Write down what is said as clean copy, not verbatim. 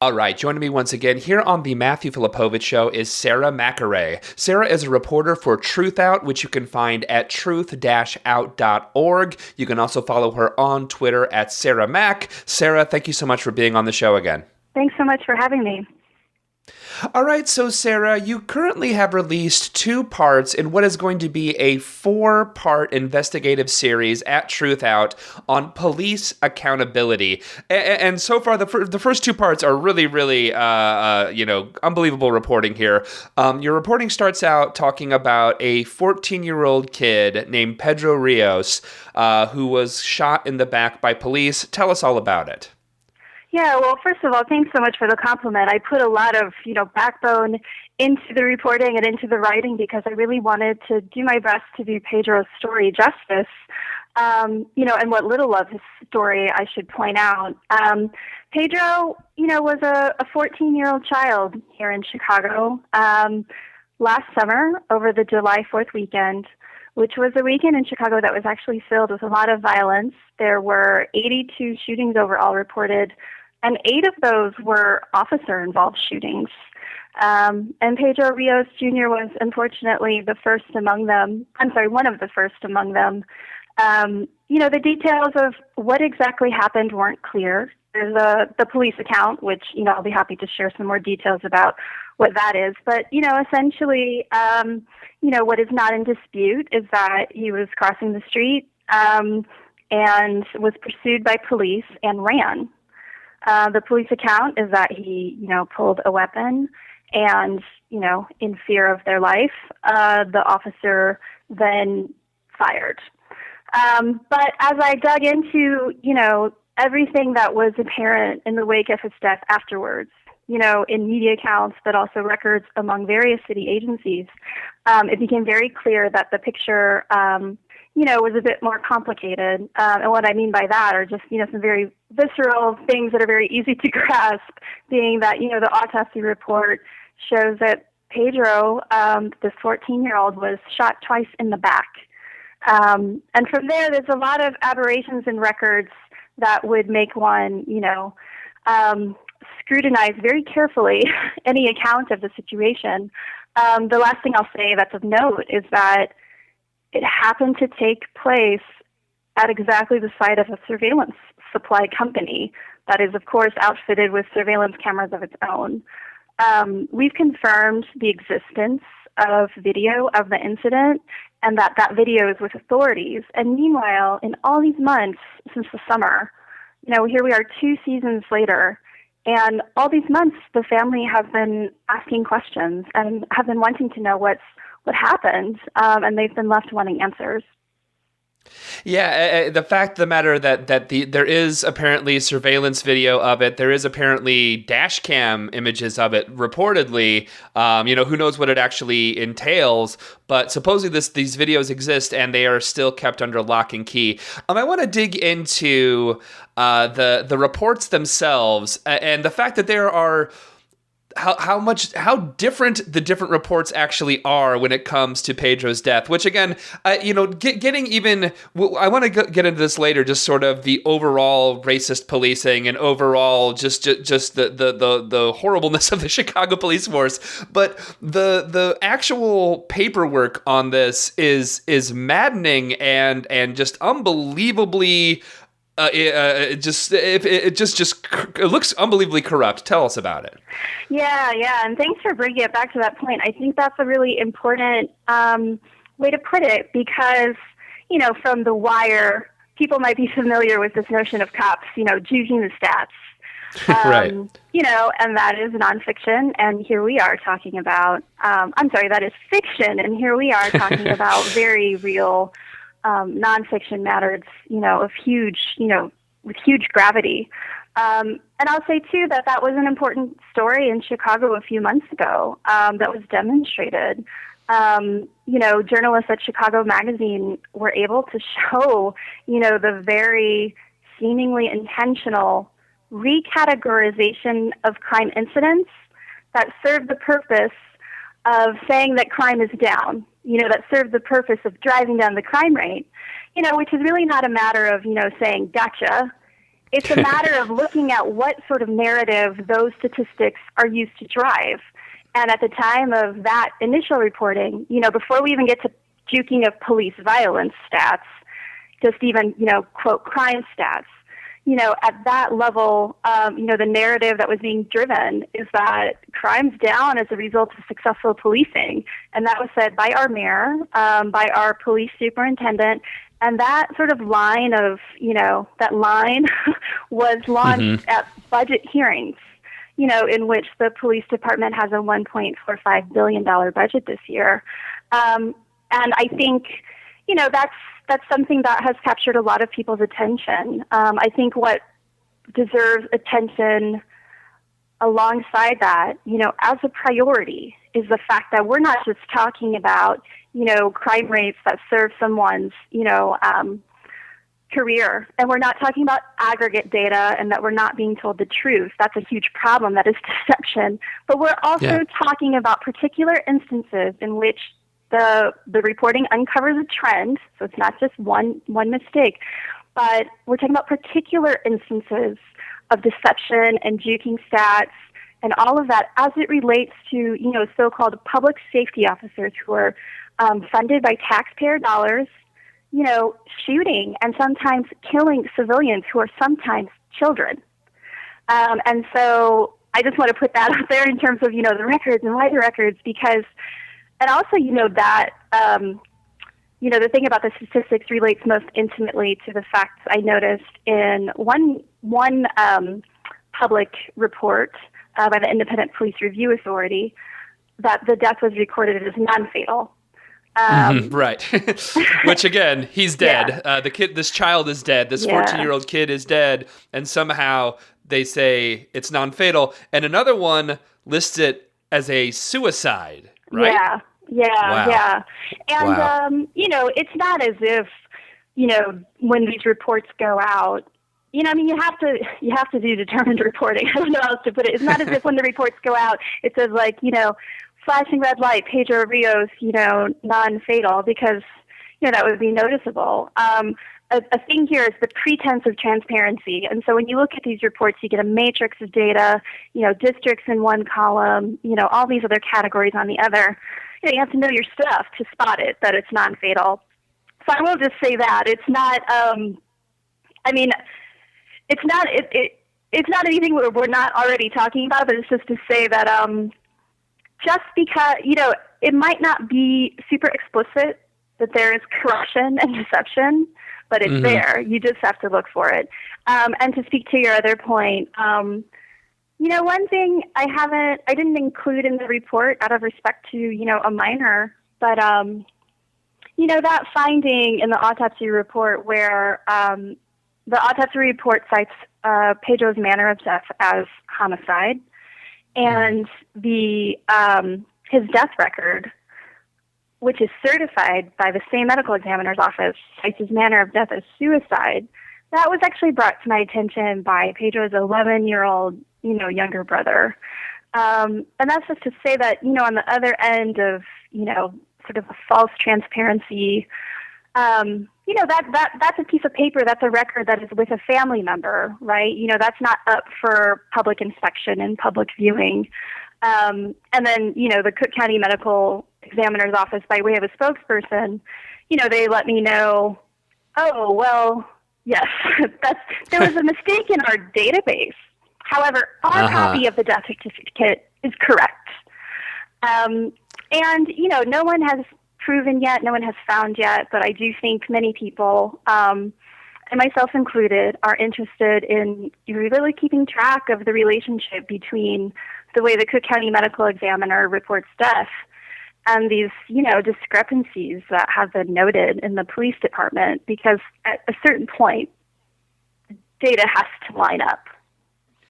All right, joining me once again here on the Matthew Filipowicz Show is Sarah Macaraeg. Sarah is a reporter for TruthOut, which you can find at truth-out.org. You can also follow her on Twitter at Sarah Mac. Sarah, thank you so much for being on the show again. Thanks so much for having me. All right, so Sarah, you currently have released 2 parts in what is going to be a 4-part investigative series at TruthOut on police accountability. And so far, the first 2 parts are really, unbelievable reporting here. Your reporting starts out talking about a 14-year-old kid named Pedro Rios who was shot in the back by police. Tell us all about it. Yeah, well, first of all, thanks so much for the compliment. I put a lot of, backbone into the reporting and into the writing because I really wanted to do my best to do Pedro's story justice, and what little of his story I should point out. Pedro, was a 14-year-old child here in Chicago last summer over the July 4th weekend, which was a weekend in Chicago that was actually filled with a lot of violence. There were 82 shootings overall reported, and 8 of those were officer-involved shootings. And Pedro Rios Jr. was unfortunately one of the first among them. The details of what exactly happened weren't clear. There's the police account, which, I'll be happy to share some more details about what that is. But, essentially, what is not in dispute is that he was crossing the street and was pursued by police and ran. The police account is that he, pulled a weapon and, in fear of their life, the officer then fired. But as I dug into, everything that was apparent in the wake of his death afterwards, in media accounts, but also records among various city agencies, it became very clear that the picture, was a bit more complicated. And what I mean by that are just, some very visceral things that are very easy to grasp, being that, the autopsy report shows that Pedro, this 14-year-old, was shot twice in the back. And from there's a lot of aberrations in records that would make one, scrutinize very carefully any account of the situation. The last thing I'll say that's of note is that it happened to take place at exactly the site of a surveillance supply company that is, of course, outfitted with surveillance cameras of its own. We've confirmed the existence of video of the incident and that video is with authorities. And meanwhile, in all these months since the summer, here we are 2 seasons later, and all these months the family have been asking questions and have been wanting to know what happened, and they've been left wanting answers. Yeah, the fact of the matter that there is apparently surveillance video of it. There is apparently dash cam images of it, reportedly. Who knows what it actually entails, but supposedly these videos exist and they are still kept under lock and key. I want to dig into the reports themselves and the fact that there are how different the different reports actually are when it comes to Pedro's death, which again, getting even, I want to get into this later, just sort of the overall racist policing and overall just the horribleness of the Chicago police force. But the actual paperwork on this is maddening and just unbelievably it looks unbelievably corrupt. Tell us about it. Yeah, and thanks for bringing it back to that point. I think that's a really important way to put it because, from The Wire, people might be familiar with this notion of cops, juicing the stats. Right. And that is nonfiction, and here we are talking about, that is fiction, and here we are talking about very real nonfiction matters, of huge, with huge gravity. And I'll say, too, that was an important story in Chicago a few months ago that was demonstrated. Journalists at Chicago Magazine were able to show, the very seemingly intentional recategorization of crime incidents that served the purpose of saying that crime is down, that served the purpose of driving down the crime rate, which is really not a matter of, saying, gotcha. It's a matter of looking at what sort of narrative those statistics are used to drive. And at the time of that initial reporting, before we even get to juking of police violence stats, just even, quote, crime stats, at that level, the narrative that was being driven is that crime's down as a result of successful policing. And that was said by our mayor, by our police superintendent. And that sort of line of, that line was launched at budget hearings, in which the police department has a $1.45 billion budget this year. And I think, that's something that has captured a lot of people's attention. I think what deserves attention alongside that, as a priority, is the fact that we're not just talking about, crime rates that serve someone's, career. And we're not talking about aggregate data and that we're not being told the truth. That's a huge problem. That is deception. But we're also talking about particular instances in which the reporting uncovers a trend, so it's not just one mistake, but we're talking about particular instances of deception and juking stats and all of that as it relates to, so-called public safety officers who are funded by taxpayer dollars, shooting and sometimes killing civilians who are sometimes children. And so I just want to put that out there in terms of, the records and why the records, because and also, that, the thing about the statistics relates most intimately to the facts I noticed in one public report by the Independent Police Review Authority that the death was recorded as non-fatal. Right. Which again, he's dead. Yeah. This child is dead. This 14-year-old kid is dead. And somehow they say it's non-fatal. And another one lists it as a suicide, right? Yeah. And, it's not as if, when these reports go out, you have to do determined reporting. I don't know how else to put it. It's not as if when the reports go out, it says flashing red light, Pedro Rios, non-fatal, because, that would be noticeable. A thing here is the pretense of transparency. And so when you look at these reports, you get a matrix of data, districts in one column, all these other categories on the other. You have to know your stuff to spot it, that it's non-fatal. So I will just say that it's not, it's not anything we're not already talking about, but it's just to say that just because, it might not be super explicit that there is corruption and deception, but it's there. You just have to look for it. And to speak to your other point, one thing I didn't include in the report out of respect to, a minor, but, that finding in the autopsy report where the autopsy report cites Pedro's manner of death as homicide, and his death record, which is certified by the same medical examiner's office, cites his manner of death as suicide. That was actually brought to my attention by Pedro's 11-year-old, younger brother. And that's just to say that, on the other end of, sort of a false transparency, that's a piece of paper, that's a record that is with a family member, right? That's not up for public inspection and public viewing. And then, the Cook County Medical Examiner's Office, by way of a spokesperson, they let me know, oh, well, yes, there was a mistake in our database. However, our copy of the death certificate is correct. And, no one has proven yet, no one has found yet, but I do think many people, and myself included, are interested in really keeping track of the relationship between the way the Cook County Medical Examiner reports death and these, discrepancies that have been noted in the police department, because at a certain point, data has to line up.